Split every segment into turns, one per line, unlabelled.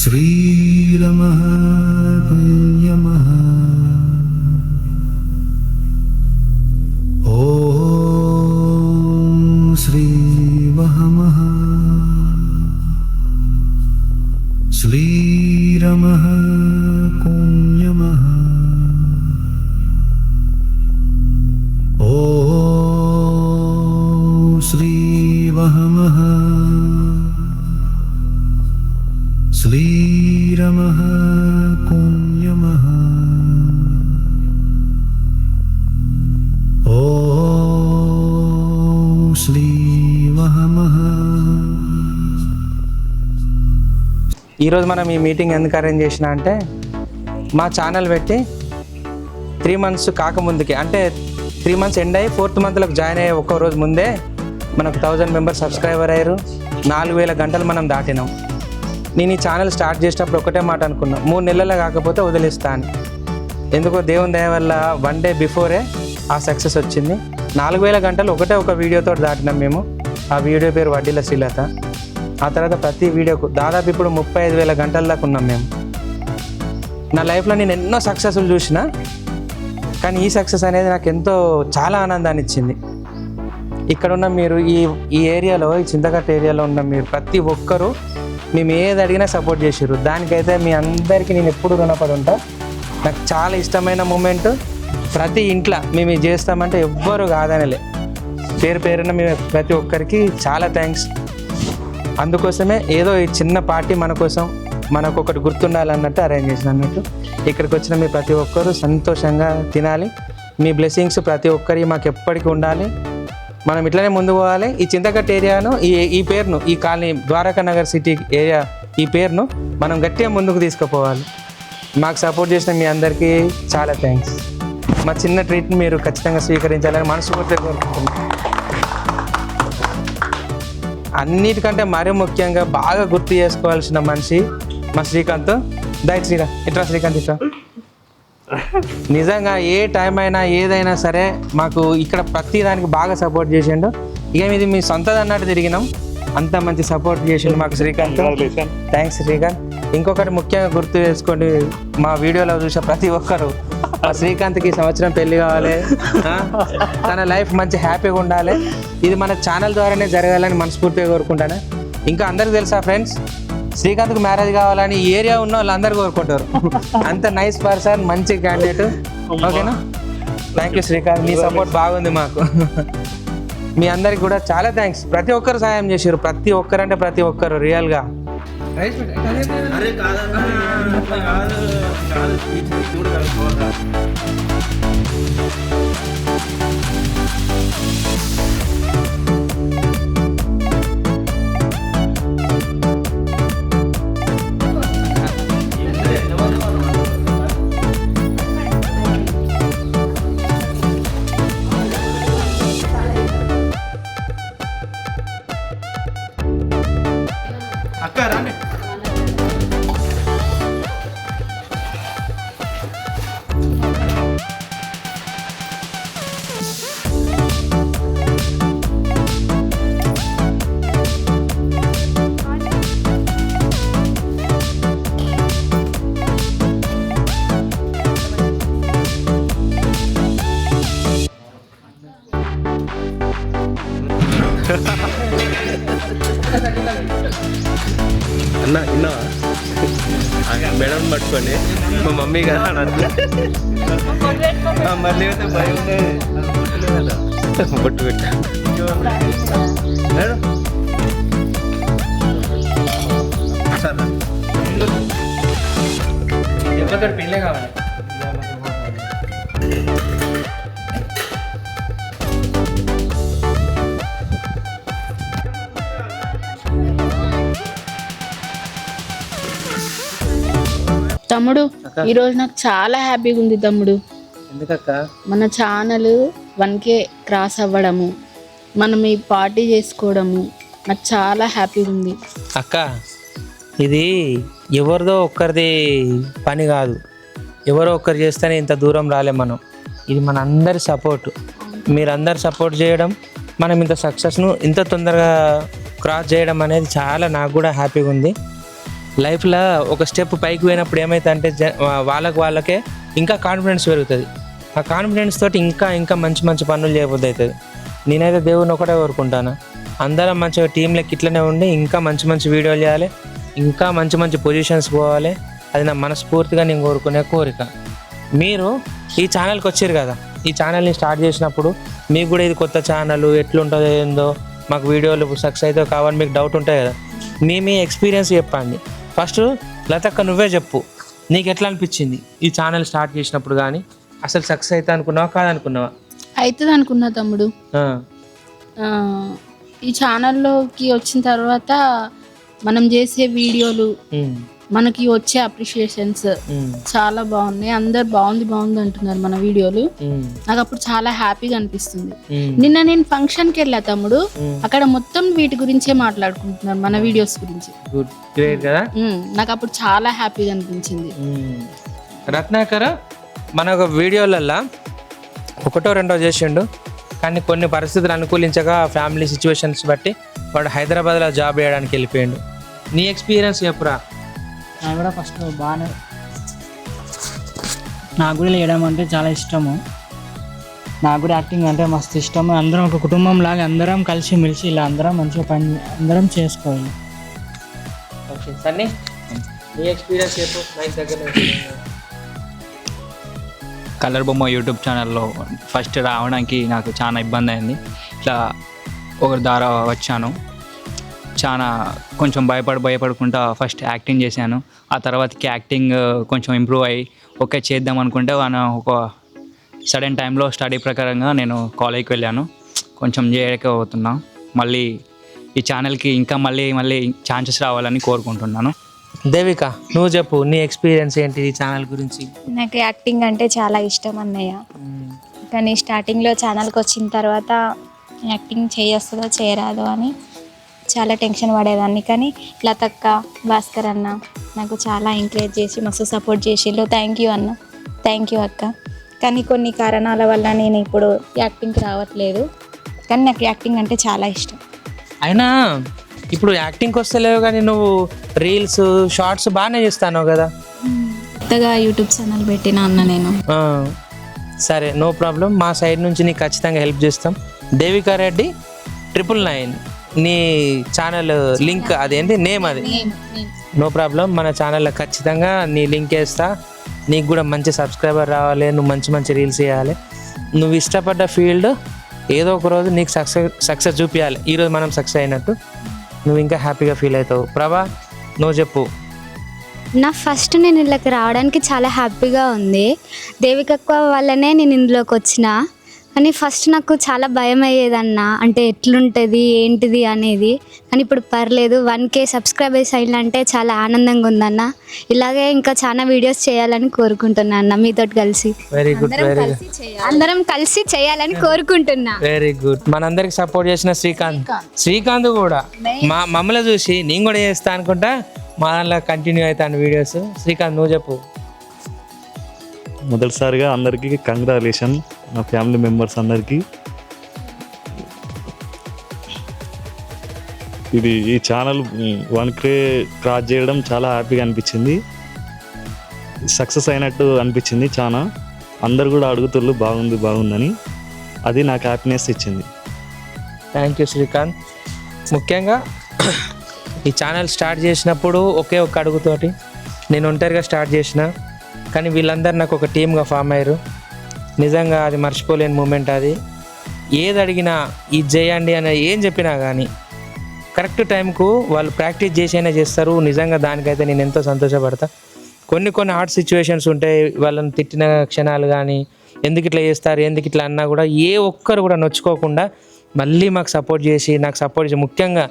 శ్రీరమః పుణ్యమః ఓం శ్రీవహమః శ్రీరమః పుణ్యమః ఓం శ్రీవహమః శ్రీరమః పుణ్యమః ఓం శ్రీవహమః.
ఈరోజు మనం ఈ మీటింగ్ ఎందుకు అరేంజ్ చేసిన అంటే మా ఛానల్ పెట్టి 3 months కాకముందుకే, అంటే 3 months ఎండ్ అయ్యి 4th monthలోకి జాయిన్ అయ్యే ఒక్క రోజు ముందే మనకు 1000 members సబ్స్క్రైబర్ అయ్యారు. 4000 గంటలు మనం దాటినాం. నేను ఈ ఛానల్ స్టార్ట్ చేసేటప్పుడు ఒకటే మాట అనుకున్నా, 3 నెలలు కాకపోతే వదిలేస్తా అని. ఎందుకో దేవుని దయ వల్ల 1 day బిఫోరే ఆ సక్సెస్ వచ్చింది. 4000 గంటలు ఒకటే ఒక వీడియోతో దాటినాం మేము. ఆ వీడియో పేరు వడ్డీల శ్రీలత. ఆ తర్వాత ప్రతి వీడియోకు దాదాపు ఇప్పుడు 35,000 గంటల దాకా ఉన్నాం మేము. నా లైఫ్లో నేను ఎన్నో సక్సెస్లు చూసిన, కానీ ఈ సక్సెస్ అనేది నాకు ఎంతో చాలా ఆనందాన్ని ఇచ్చింది. ఇక్కడ ఉన్న మీరు ఈ ఏరియాలో, ఈ చింతకట్ట ఏరియాలో ఉన్న మీరు ప్రతి ఒక్కరూ మేము ఏది అడిగినా సపోర్ట్ చేసారు. దానికైతే మీ అందరికీ నేను ఎప్పుడు రుణపడి ఉంటా. నాకు చాలా ఇష్టమైన మూమెంట్, ప్రతి ఇంట్లో మేము ఇది చేస్తామంటే ఎవ్వరు కాదనలే. పేరు పేరున మేము ప్రతి ఒక్కరికి చాలా థ్యాంక్స్. అందుకోసమే ఏదో ఈ చిన్న పార్టీ మన కోసం, మనకు ఒకటి గుర్తుండాలన్నట్టు అరేంజ్ చేసిన అన్నట్టు. ఇక్కడికి వచ్చిన మీ ప్రతి ఒక్కరూ సంతోషంగా తినాలి. మీ బ్లెస్సింగ్స్ ప్రతి ఒక్కరికి మాకు ఎప్పటికీ ఉండాలి. మనం ఇట్లనే ముందు పోవాలి. ఈ చింతకట్ట ఏరియాను, ఈ పేరును, ఈ colony Dwaraka Nagar city area ఈ పేరును మనం గట్టిగా ముందుకు తీసుకుపోవాలి. మాకు సపోర్ట్ చేసిన మీ అందరికీ చాలా థ్యాంక్స్. మా చిన్న ట్రీట్ని మీరు ఖచ్చితంగా స్వీకరించాలని మనస్ఫూర్తిగా కోరుకుంటున్నాను. అన్నిటికంటే మరీ ముఖ్యంగా బాగా గుర్తు చేసుకోవాల్సిన మనిషి మా శ్రీకాంత్. దయచేసి శ్రీరా ఇట్లా, శ్రీకాంత్ ఇట్లా. నిజంగా ఏ టైం అయినా ఏదైనా సరే మాకు ఇక్కడ ప్రతి దానికి బాగా సపోర్ట్ చేసిండు. ఇక ఇది మీ సొంతది అన్నట్టు తిరిగినాం. అంత మంచి సపోర్ట్ చేసిండు మాకు శ్రీకాంత్. థ్యాంక్స్ శ్రీకాంత్. ఇంకొకటి ముఖ్యంగా గుర్తు చేసుకోండి, మా వీడియోలో చూసే ప్రతి ఒక్కరు మా శ్రీకాంత్కి ఈ సంవత్సరం పెళ్లి కావాలి, తన లైఫ్ మంచి హ్యాపీగా ఉండాలి. ఇది మన ఛానల్ ద్వారానే జరగాలని మనస్ఫూర్తిగా కోరుకుంటాను. ఇంకా అందరికి తెలుసా ఫ్రెండ్స్, శ్రీకాంత్కి మ్యారేజ్ కావాలని ఈ ఏరియా ఉన్న వాళ్ళు అందరు కోరుకుంటారు. అంత నైస్ పర్సన్, మంచి క్యాండిడేట్. ఓకేనా? Thank you Srikanth, me support బాగుంది మాకు. మీ అందరికి కూడా చాలా థ్యాంక్స్. ప్రతి ఒక్కరు సాయం చేశారు, ప్రతి ఒక్కరంటే ప్రతి ఒక్కరు రియల్గా.
అక్క రాండి.
అన్న ఇన్నావా? మేడం పట్టుకోండి, మా మమ్మీ కదా మళ్ళీ భయం బొట్టు పెట్టా.
ఎవరితో పెళ్ళే కావాలి.
తమ్ముడు, ఈరోజు నాకు చాలా హ్యాపీగా ఉంది తమ్ముడు.
ఎందుకక్క?
మన ఛానల్ 1K క్రాస్ అవ్వడము, మనం ఈ పార్టీ చేసుకోవడము నాకు చాలా హ్యాపీగా ఉంది.
అక్క, ఇది ఎవరిదో ఒక్కరిది పని కాదు. ఎవరో ఒక్కరు చేస్తేనే ఇంత దూరం రాలే మనం. ఇది మన అందరి సపోర్ట్. మీరందరు సపోర్ట్ చేయడం, మనం ఇంత సక్సెస్ను ఇంత తొందరగా క్రాస్ చేయడం అనేది చాలా నాకు కూడా హ్యాపీగా ఉంది. లైఫ్లో ఒక స్టెప్ పైకి పోయినప్పుడు ఏమవుతుందంటే వాళ్ళకే ఇంకా కాన్ఫిడెన్స్ పెరుగుతుంది. ఆ కాన్ఫిడెన్స్ తోటి ఇంకా ఇంకా మంచి మంచి పనులు చేయబోద్ది అవుతుంది. నేనైతే దేవుడిని ఒకటే కోరుకుంటాను, అందరం మంచిగా టీంలకి ఇట్లనే ఉండి ఇంకా మంచి మంచి వీడియోలు చేయాలి, ఇంకా మంచి మంచి పొజిషన్స్ పోవాలి. అది నా మనస్ఫూర్తిగా నేను కోరుకునే కోరిక. మీరు ఈ ఛానల్కి వచ్చారు కదా, ఈ ఛానల్ని స్టార్ట్ చేసినప్పుడు మీకు కూడా ఇది కొత్త ఛానల్ ఎట్లుంటుందో ఏందో, మాకు వీడియోలు సక్సెస్ అయితే కావాలి మీకు డౌట్ ఉంటాయి కదా, మీ ఎక్స్పీరియన్స్ చెప్పండి. ఫస్ట్ లతక్క నువ్వే చెప్పు, నీకు ఎట్లా అనిపించింది ఈ ఛానల్ స్టార్ట్ చేసినప్పుడు? కానీ అసలు సక్సెస్ అయితే అనుకున్నావా కాదనుకున్నావా?
అవుతుంది అనుకున్నా తమ్ముడు. ఈ ఛానల్లోకి వచ్చిన తర్వాత మనం చేసే వీడియోలు, మనకి వచ్చే అప్రిషియేషన్స్ చాలా బాగున్నాయి. అందరు బాగుంది అంటున్నారు మన వీడియోలు. నాకు అప్పుడు చాలా హ్యాపీగా అనిపిస్తుంది. నిన్న నేను ఫంక్షన్కి వెళ్ళా తమ్ముడు, అక్కడ మొత్తం వీటి గురించే మాట్లాడుకుంటున్నారు, మన వీడియోస్ గురించి. నాకు అప్పుడు చాలా హ్యాపీగా అనిపించింది.
రత్నాకర్ మన ఒక వీడియోలల్లో ఒకటో రెండో చేసిండు, కానీ కొన్ని పరిస్థితులు అనుకూలించక ఫ్యామిలీ సిచ్యువేషన్స్ బట్టి వాడు హైదరాబాద్లో జాబ్ చేయడానికి వెళ్ళిపోయాడు. నీ ఎక్స్పీరియన్స్ చెప్పురా.
నాకు కూడా ఫస్ట్ బాగానే, నాకు కూడా వేయడం అంటే చాలా ఇష్టము. నాకు కూడా యాక్టింగ్ అంటే మస్తు ఇష్టము. అందరం ఒక కుటుంబం లాగా అందరం కలిసి మెలిసి ఇలా అందరం మంచిగా పని అందరం చేసుకోవాలి.
ఓకే సన్నీ, నీ ఎక్స్పీరియన్స్ చెప్పు.
కలర్ బొమ్మ యూట్యూబ్ ఛానల్లో ఫస్ట్ రావడానికి నాకు చాలా ఇబ్బంది అయింది. ఇట్లా ఒకరి ద్వారా వచ్చాను. చాలా కొంచెం భయపడుకుంటా ఫస్ట్ యాక్టింగ్ చేశాను. ఆ తర్వాతకి యాక్టింగ్ కొంచెం ఇంప్రూవ్ అయ్యి ఓకే చేద్దాం అనుకుంటే ఒక సడన్ టైంలో స్టడీ ప్రకారంగా నేను కాలేజ్కి వెళ్ళాను. కొంచెం చేయలేకపోతున్నా. మళ్ళీ ఈ ఛానల్కి ఇంకా మళ్ళీ ఛాన్సెస్ రావాలని కోరుకుంటున్నాను.
దేవిక నువ్వు చెప్పు, నీ ఎక్స్పీరియన్స్ ఏంటి ఈ ఛానల్ గురించి?
నాకు యాక్టింగ్ అంటే చాలా ఇష్టం అన్నయ్య. కానీ స్టార్టింగ్లో ఛానల్కి వచ్చిన తర్వాత యాక్టింగ్ చేయొస్తుందో చేయరాదో అని చాలా టెన్షన్ పడేదాన్ని. కానీ లతక్క, భాస్కర్ అన్న నాకు చాలా ఎంకరేజ్ చేసి మస్తు సపోర్ట్ చేసిళ్ళు. థ్యాంక్ యూ అన్న, థ్యాంక్ యూ అక్క. కానీ కొన్ని కారణాల వల్ల నేను ఇప్పుడు యాక్టింగ్కి రావట్లేదు. కానీ నాకు యాక్టింగ్ అంటే చాలా ఇష్టం.
అయినా ఇప్పుడు యాక్టింగ్కి వస్తలేవు, కానీ నువ్వు రీల్స్ షార్ట్స్ బాగానే చేస్తాను కదా.
కొత్తగా యూట్యూబ్ ఛానల్ పెట్టిన అన్న నేను.
సరే నో ప్రాబ్లం, మా సైడ్ నుంచి నీకు ఖచ్చితంగా హెల్ప్ చేస్తాం. దేవికా రెడ్డి 999 నీ ఛానల్ లింక్ అదేంటి నేమ్ అది, నో ప్రాబ్లం. మన ఛానల్లో ఖచ్చితంగా నీ లింక్ వేస్తా. నీకు కూడా మంచి సబ్స్క్రైబర్ రావాలి, నువ్వు మంచి రీల్స్ చేయాలి. నువ్వు ఇష్టపడ్డ ఫీల్డ్ ఏదో ఒక రోజు నీకు సక్సెస్ చూపించాలి. ఈరోజు మనం సక్సెస్ అయినట్టు నువ్వు ఇంకా హ్యాపీగా ఫీల్ అవుతావు. ప్రభా నువ్వు చెప్పు.
నా ఫస్ట్ నేను ఇళ్ళకి రావడానికి చాలా హ్యాపీగా ఉంది. దేవికక్క వల్లనే నేను ఇందులోకి వచ్చిన. కానీ ఫస్ట్ నాకు చాలా భయం అయ్యేదన్న, అంటే ఎట్లుంటుంది ఏంటిది అనేది. కానీ ఇప్పుడు పర్లేదు. 1K సబ్స్క్రైబర్స్ అయిందంటే చాలా ఆనందంగా ఉందన్న. ఇలాగే ఇంకా చాలా వీడియోస్ చేయాలని కోరుకుంటున్నా అన్న, మీతో కలిసి.
వెరీ గుడ్,
అందరం కలిసి చేయాలని కోరుకుంటున్నా.
Very good. మనందరికి సపోర్ట్ చేసిన శ్రీకాంత్ కూడా మమ్మల్ని చూసి నేను కూడా చేస్తా అనుకుంటా మా దాంట్లో కంటిన్యూ అవుతాను వీడియోస్. శ్రీకాంత్ నువ్వు చెప్పు.
మొదటిసారిగా అందరికీ కంగ్రాచులేషన్, నా ఫ్యామిలీ మెంబర్స్ అందరికీ. ఈ ఛానల్ 1K క్రాస్ చేయడం చాలా హ్యాపీగా అనిపించింది. సక్సెస్ అయినట్టు అనిపించింది చాలా. అందరు కూడా అడుగుతున్నారు బాగుందని. అది నాకు హ్యాపీనెస్ ఇచ్చింది.
Thank you Srikanth. ముఖ్యంగా ఈ ఛానల్ స్టార్ట్ చేసినప్పుడు ఒకే ఒక్క అడుగుతోటి నేను ఒంటరిగా స్టార్ట్ చేసిన, కానీ వీళ్ళందరూ నాకు ఒక టీమ్గా ఫామ్ అయ్యారు. నిజంగా అది మర్చిపోలేని మూమెంట్. అది ఏది అడిగినా ఇది చేయండి అని ఏం చెప్పినా కానీ కరెక్ట్ టైంకు వాళ్ళు ప్రాక్టీస్ చేసైనా చేస్తారు. నిజంగా దానికైతే నేను ఎంతో సంతోషపడతా. కొన్ని హార్డ్ సిచ్యువేషన్స్ ఉంటాయి, వాళ్ళని తిట్టిన క్షణాలు కానీ, ఎందుకు ఇట్లా చేస్తారు ఎందుకు ఇట్లా అన్నా కూడా ఏ ఒక్కరు కూడా నొచ్చుకోకుండా మళ్ళీ మాకు సపోర్ట్ చేసి ముఖ్యంగా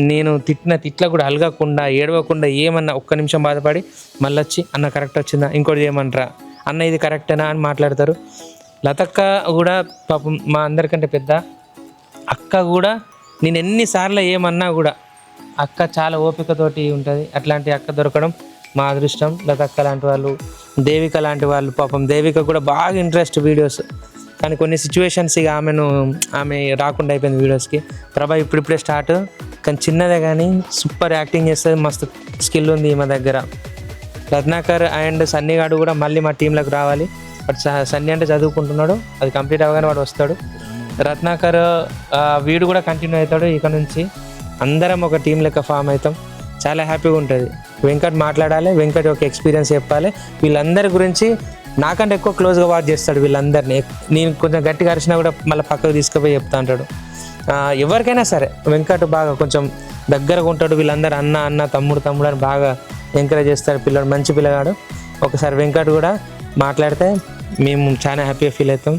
నేను తిట్టిన తిట్ల కూడా అలగకుండా ఏడవకుండా ఏమన్నా ఒక్క నిమిషం బాధపడి మళ్ళీ వచ్చి అన్న కరెక్ట్ వచ్చిందా, ఇంకోటి చేయమంటారా అన్న, ఇది కరెక్టేనా అని మాట్లాడతారు. లతక్క కూడా పాపం మా అందరికంటే పెద్ద అక్క కూడా నేను ఎన్నిసార్లు ఏమన్నా కూడా అక్క చాలా ఓపికతోటి ఉంటుంది. అట్లాంటి అక్క దొరకడం మా అదృష్టం. లతక్క లాంటి వాళ్ళు, దేవిక లాంటి వాళ్ళు. పాపం దేవిక కూడా బాగా ఇంట్రెస్ట్ వీడియోస్, కానీ కొన్ని సిచ్యువేషన్స్ ఇక ఆమె రాకుండా అయిపోయింది వీడియోస్కి. ప్రభా ఇప్పుడిప్పుడే స్టార్ట్, కానీ చిన్నదే కానీ సూపర్ యాక్టింగ్ చేస్తుంది, మస్తు స్కిల్ ఉంది ఈమె దగ్గర. రత్నాకర్ అండ్ సన్నీ గాడు కూడా మళ్ళీ మా టీంలోకి రావాలి. బట్ సన్నీ అంటే చదువుకుంటున్నాడు, అది కంప్లీట్ అవ్వగానే వాడు వస్తాడు. రత్నాకర్ వీడు కూడా కంటిన్యూ అవుతాడు. ఇక నుంచి అందరం ఒక టీం లెక్క ఫామ్ అవుతాం. చాలా హ్యాపీగా ఉంటుంది. వెంకట్ మాట్లాడాలి, వెంకట్ ఒక ఎక్స్పీరియన్స్ చెప్పాలి. వీళ్ళందరి గురించి నాకంటే ఎక్కువ క్లోజ్గా వాచ్ చేస్తాడు వీళ్ళందరినీ. నేను కొంచెం గట్టిగా అరిచినా కూడా మళ్ళీ పక్కకు తీసుకుపోయి చెప్తా అంటాడు. ఎవరికైనా సరే వెంకట్ బాగా కొంచెం దగ్గరగా ఉంటాడు. వీళ్ళందరూ అన్న అన్న తమ్ముడు తమ్ముడు అని బాగా ఎంకరేజ్ చేస్తాడు. పిల్లడు మంచి పిల్లగాడు. ఒకసారి వెంకట్ కూడా మాట్లాడితే మేము చాలా హ్యాపీగా ఫీల్ అవుతాం.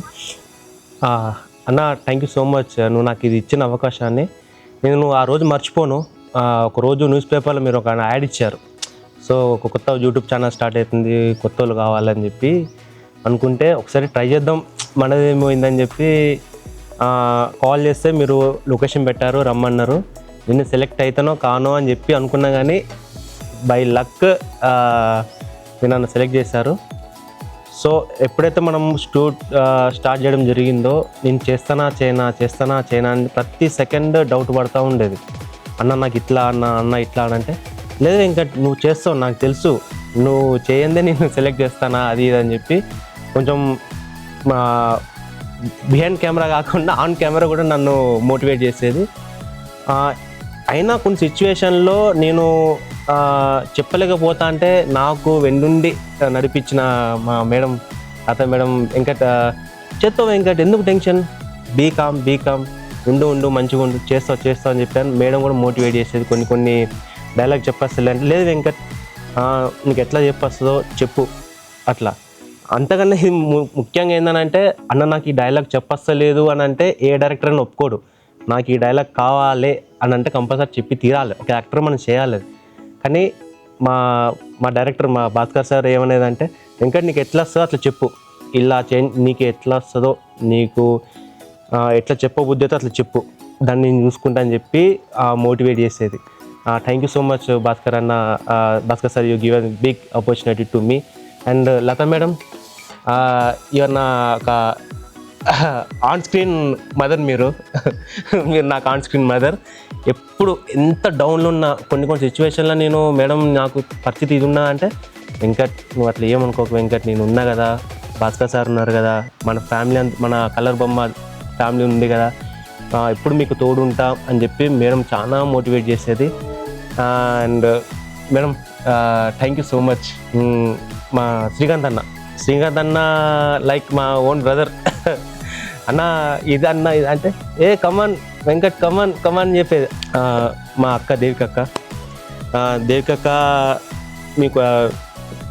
అన్న థ్యాంక్ యూ సో మచ్, నువ్వు నాకు ఇది ఇచ్చిన అవకాశాన్ని నేను ఆ రోజు మర్చిపోను. ఒకరోజు న్యూస్ పేపర్లో మీరు ఒక యాడ్ ఇచ్చారు. సో ఒక కొత్త యూట్యూబ్ ఛానల్ స్టార్ట్ అవుతుంది, కొత్త వాళ్ళు కావాలని చెప్పి అనుకుంటే ఒకసారి ట్రై చేద్దాం మనదేమైందని చెప్పి కాల్ చేస్తే మీరు లొకేషన్ పెట్టారు, రమ్మన్నారు. నేను సెలెక్ట్ అవుతానో కానో అని చెప్పి అనుకున్నా, కానీ బై లక్ మీరు నన్ను సెలెక్ట్ చేశారు. సో ఎప్పుడైతే మనం స్టార్ట్ చేయడం జరిగిందో నేను చేస్తానా చేయనా అని ప్రతి సెకండ్ డౌట్ పడుతూ ఉండేది. అన్న నాకు ఇట్లా అన్న ఇట్లా అంటే, లేదు ఇంకా నువ్వు చేస్తావు, నాకు తెలుసు, నువ్వు చేయందే నేను సెలెక్ట్ చేస్తానా అది ఇది అని చెప్పి కొంచెం బిహైండ్ కెమెరా కాకుండా ఆన్ కెమెరా కూడా నన్ను మోటివేట్ చేసేది. అయినా కొన్ని సిచ్యువేషన్లో నేను చెప్పలేకపోతా అంటే నాకు వెన్నుండి నడిపించిన మా మేడం తాత మేడం వెంకట్, చేస్తావు వెంకట్ ఎందుకు టెన్షన్, బీకామ్ ఉండు మంచిగా ఉండు, చేస్తావు అని చెప్పాను. మేడం కూడా మోటివేట్ చేసేది. కొన్ని డైలాగ్ చెప్పేస్తుంది అంటే, లేదు వెంకట్ నీకు ఎట్లా చెప్పేస్తుందో చెప్పు అట్లా. అంతకన్నా ముఖ్యంగా ఏంటంటే, అన్న నాకు ఈ డైలాగ్ చెప్పస్తలేదు అని అంటే ఏ డైరెక్టర్ అని ఒప్పుకోడు. నాకు ఈ డైలాగ్ కావాలి అని అంటే కంపల్సరీ చెప్పి తీరాలి. ఒక యాక్టర్ మనం చేయాలి. కానీ మా డైరెక్టర్ మా భాస్కర్ సార్ ఏమనేదంటే, వెంకట్ నీకు ఎట్లా వస్తుందో అట్లా చెప్పు, ఇలా నీకు ఎట్లా వస్తుందో, నీకు ఎట్లా చెప్పబుద్ధి అయితే అట్లా చెప్పు, దాన్ని నేను చూసుకుంటా అని చెప్పి మోటివేట్ చేసేది. Thank you so much Bhaskar sir, you give a big opportunity to me. And Latha madam, your నా ఒక ఆన్ స్క్రీన్ మదర్, మీరు నాకు ఆన్ స్క్రీన్ మదర్. ఎప్పుడు ఎంత డౌన్లో ఉన్నా కొన్ని సిచ్యువేషన్లో నేను మేడం నాకు పరిస్థితి ఇది ఉన్నా అంటే, వెంకట్ నువ్వు అట్లా ఏమనుకోకు వెంకట్, నేను ఉన్నా కదా, భాస్కర్ సార్ ఉన్నారు కదా, మన ఫ్యామిలీ మన కలర్ బొమ్మ ఫ్యామిలీ ఉంది కదా, ఎప్పుడు మీకు తోడు ఉంటా అని చెప్పి మేడం చాలా మోటివేట్ చేసేది. And madam thank you so much. మా శ్రీకాంత్ అన్న లైక్ మా ఓన్ బ్రదర్. అన్న ఇది అంటే ఏ కమాన్ వెంకట్ కమాన్ చెప్పేది. మా అక్క దేవికక్క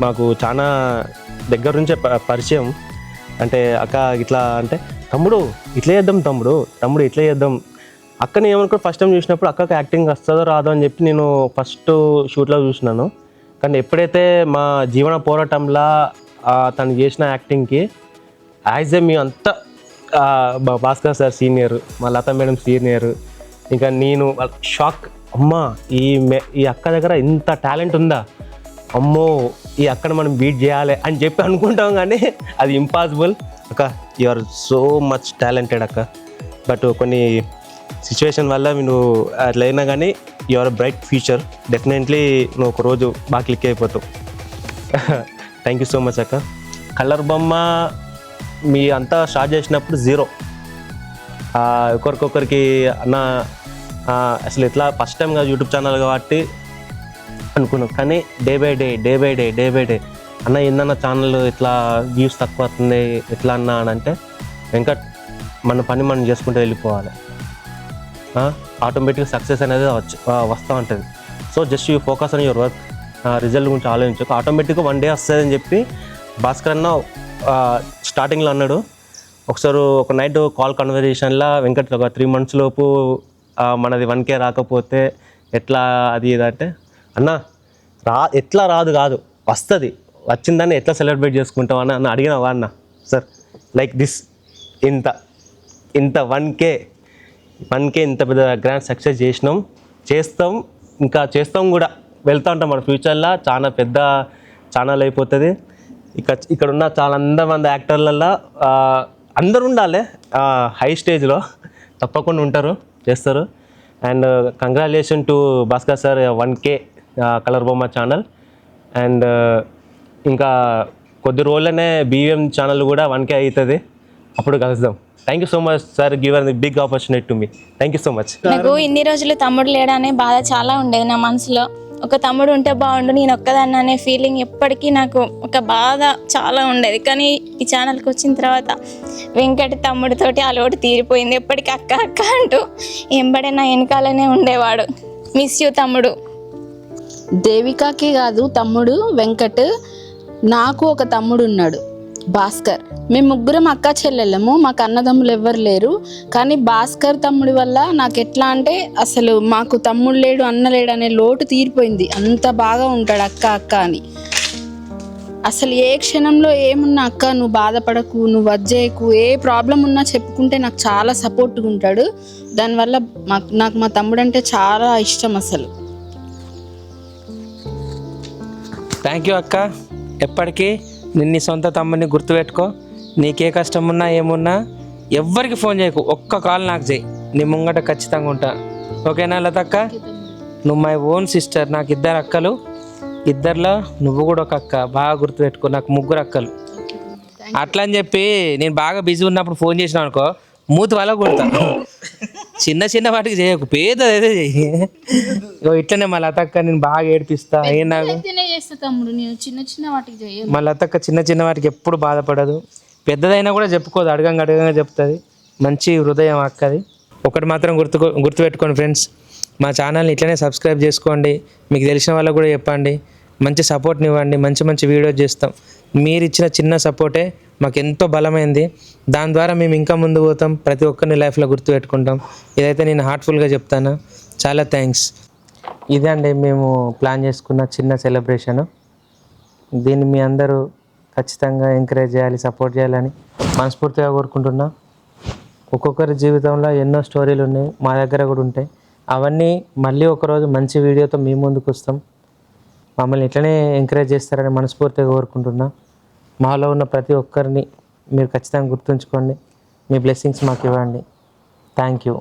మాకు చాలా దగ్గర నుంచే పరిచయం. అంటే అక్క ఇట్లా అంటే, తమ్ముడు ఇట్లా చేద్దాం. అక్కని ఏమనుకో ఫస్ట్ టైం చూసినప్పుడు అక్కకి యాక్టింగ్ వస్తుందో రాదో అని చెప్పి నేను ఫస్ట్ షూట్లో చూసినాను. కానీ ఎప్పుడైతే మా జీవన పోరాటంలో తను చేసిన యాక్టింగ్కి యాజ్ ఏ మీ అంతా భాస్కర్ సార్ సీనియర్, మా లతా మేడం సీనియర్, ఇంకా నేను షాక్, అమ్మా ఈ అక్క దగ్గర ఇంత టాలెంట్ ఉందా, అమ్మో ఈ అక్కను మనం బీట్ చేయాలి అని చెప్పి అనుకుంటాం, కానీ అది ఇంపాసిబుల్. అక్క you are so much talented అక్క. బట్ కొన్ని సిచ్యువేషన్ వల్ల నువ్వు అట్లా అయినా కానీ you are bright future. Definitely నువ్వు ఒక రోజు బాగా క్లిక్ అయిపోతావు. థ్యాంక్ యూ సో మచ్ అక్క. కలర్ బొమ్మ మీ అంతా స్టార్ట్ చేసినప్పుడు 0, ఒకరికొకరికి అన్న అసలు ఇట్లా ఫస్ట్ టైంగా యూట్యూబ్ ఛానల్ కాబట్టి అనుకున్నాం. కానీ డే బై డే అన్న ఏందన్న ఛానల్ ఇట్లా వ్యూస్ తక్కువ వస్తుంది ఎట్లా అన్నా అని అంటే, వెంకట్ మన పని మనం చేసుకుంటూ వెళ్ళిపోవాలి, ఆటోమేటిక్గా సక్సెస్ అనేది వస్తూ ఉంటుంది. So just you focus on your work, result గురించి ఆలోచించక ఆటోమేటిక్గా వన్ డే వస్తుంది అని చెప్పి భాస్కర్ అన్న స్టార్టింగ్లో అన్నాడు. ఒకసారి ఒక నైట్ కాల్ కన్వర్జేషన్లో వెంకట్ ఒక 3 months లోపు మనది 1K రాకపోతే ఎట్లా అది ఇది అంటే, అన్న ఎట్లా రాదు కాదు వస్తుంది, వచ్చిందని ఎట్లా సెలబ్రేట్ చేసుకుంటాం అన్న అడిగినావా అన్న. సార్ లైక్ దిస్ ఇంత 1K ఇంత పెద్ద గ్రాండ్ సక్సెస్ చేస్తాం, ఇంకా చేస్తాం కూడా, వెళ్తూ ఉంటాం. మన ఫ్యూచర్లో చాలా పెద్ద ఛానల్ అయిపోతుంది. ఇక్కడ ఉన్న చాలా మంది యాక్టర్లలో అందరూ ఉండాలి, హై స్టేజ్లో తప్పకుండా ఉంటారు, చేస్తారు. And congratulation to Bhaskar sir, 1K colour బొమ్మ ఛానల్. అండ్ ఇంకా కొద్ది రోజులనే BVM ఛానల్ కూడా 1K అవుతుంది, అప్పుడు కలుద్దాం. Thank you so much sir, given the big opportunity to me. Thank you so much.
నాకు ఇన్ని రోజులు తమ్ముడు లేడనే బాధ చాలా ఉండేది నా మనసులో. ఒక తమ్ముడు ఉంటే బాగుండు, నేను ఒక్కదాన్ని అనే ఫీలింగ్ ఎప్పటికీ నాకు ఒక బాధ చాలా ఉండేది. కానీ ఈ ఛానల్కి వచ్చిన తర్వాత వెంకట తమ్ముడితోటి ఆ లోటు తీరిపోయింది. ఎప్పటికీ అక్క అక్క అంటూ ఎంబడే నా వెనకాలనే ఉండేవాడు. మిస్ యూ తమ్ముడు.
దేవికాకి కాదు తమ్ముడు వెంకట్, నాకు ఒక తమ్ముడు ఉన్నాడు భాస్కర్. మేము ముగ్గురం అక్క చెల్లెళ్ళము, మాకు అన్నదమ్ములు ఎవ్వరు లేరు. కానీ భాస్కర్ తమ్ముడి వల్ల నాకు ఎట్లా అంటే అసలు మాకు తమ్ముడు లేడు అన్న లేడు అనే లోటు తీరిపోయింది. అంత బాగా ఉంటాడు అక్క అక్క అని. అసలు ఏ క్షణంలో ఏమున్నా అక్క నువ్వు బాధపడకు, నువ్వు వజ్జేయకు, ఏ ప్రాబ్లం ఉన్నా చెప్పుకుంటే నాకు చాలా సపోర్ట్గా ఉంటాడు. దానివల్ల నాకు మా తమ్ముడు అంటే చాలా ఇష్టం అసలు.
థ్యాంక్ యూ అక్క. ఎప్పటికీ నిన్ను సొంత తమ్ముడిని గుర్తుపెట్టుకో. నీకే కష్టం ఉన్నా ఏమున్నా ఎవ్వరికి ఫోన్ చేయకు, ఒక్క కాల్ నాకు చేయి, నీ ముంగట ఖచ్చితంగా ఉంటా. ఓకేనా లతక్క? నువ్వు మై ఓన్ సిస్టర్. నాకు 2 అక్కలు, 2లో నువ్వు కూడా ఒక అక్క. బాగా గుర్తుపెట్టుకో, నాకు 3 అక్కలు. అట్లా అని చెప్పి నేను బాగా బిజీ ఉన్నప్పుడు ఫోన్ చేసినా అనుకో, మూతి వల్ల కొడతా. చిన్న చిన్న వాటికి చేయకు, పేదదైతే చెయ్యి. ఇట్లనే మా లతక్క నేను బాగా ఏడిపిస్తా. ఏం నాకు
తమ్ముడు నేను చిన్న చిన్న వాటికి చేయను.
మా లతక్క చిన్న చిన్న వాటికి ఎప్పుడు బాధపడదు, పెద్దదైనా కూడా చెప్పుకోదు, అడగంగా చెప్తుంది. మంచి హృదయం అక్కది. ఒకటి మాత్రం గుర్తుపెట్టుకోండి ఫ్రెండ్స్, మా ఛానల్ని ఇట్లనే సబ్స్క్రైబ్ చేసుకోండి. మీకు తెలిసిన వాళ్ళకు కూడా చెప్పండి, మంచి సపోర్ట్ని ఇవ్వండి. మంచి మంచి వీడియోస్ చేస్తాం. మీరు ఇచ్చిన చిన్న సపోర్టే మాకు ఎంతో బలమైంది. దాని ద్వారా మేము ఇంకా ముందు పోతాం, ప్రతి ఒక్కరిని లైఫ్లో గుర్తుపెట్టుకుంటాం. ఇదైతే నేను హార్ట్ఫుల్గా చెప్తాను. చాలా థ్యాంక్స్. ఇదే అండి మేము ప్లాన్ చేసుకున్న చిన్న సెలబ్రేషను. దీన్ని మీ అందరూ ఖచ్చితంగా ఎంకరేజ్ చేయాలి, సపోర్ట్ చేయాలని మనస్ఫూర్తిగా కోరుకుంటున్నా. ఒక్కొక్కరి జీవితంలో ఎన్నో స్టోరీలు ఉన్నాయి, మా దగ్గర కూడా ఉంటాయి. అవన్నీ మళ్ళీ ఒకరోజు మంచి వీడియోతో మీ ముందుకు వస్తాం. మమ్మల్ని ఇట్లనే ఎంకరేజ్ చేస్తారని మనస్ఫూర్తిగా కోరుకుంటున్నా. మాలో ఉన్న ప్రతి ఒక్కరిని మీరు ఖచ్చితంగా గుర్తుంచుకోండి. మీ బ్లెస్సింగ్స్ మాకు ఇవ్వండి. Thank you.